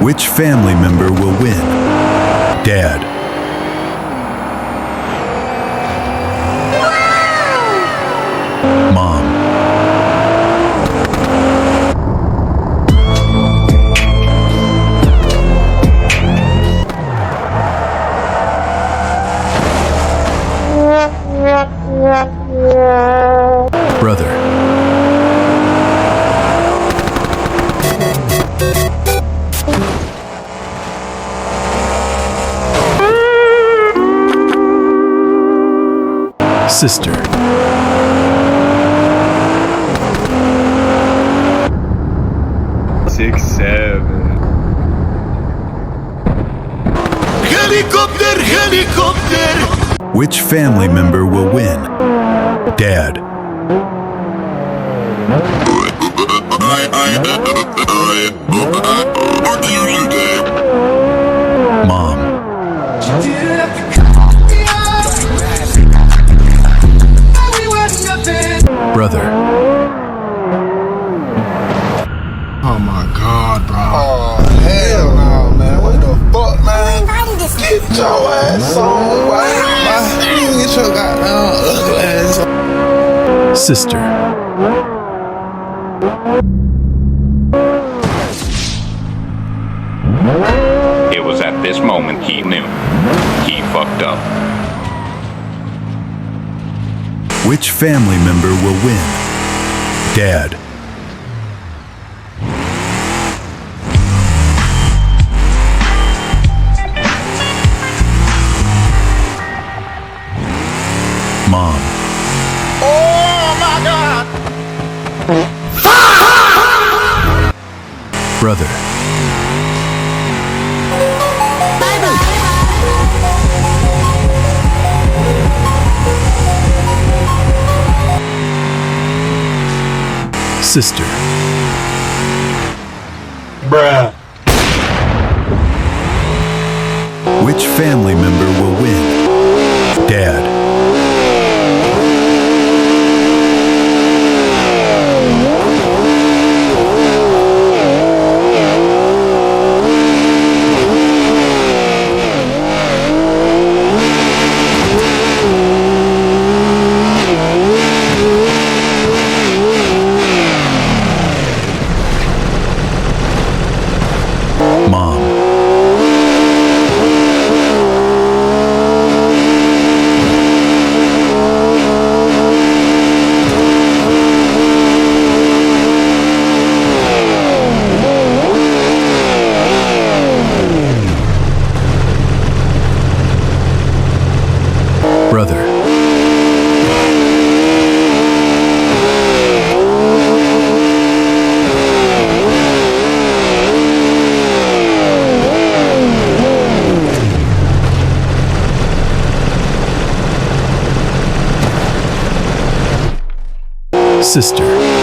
Which family member will win? Dad. Mom. Brother. Sister. 6, 7. Helicopter, helicopter! Which family member will win? Dad. Mom. Brother. Oh my God, bro. Oh, hell no, man. What the fuck, man? Get your ass on, man. Get your goddamn ugly ass on. Sister. It was at this moment he knew. He fucked up. Which family member will win? Dad. Mom. Oh, my God. Brother. Sister. Bruh. Which family member will win? Dad. Mom. Brother. Sister.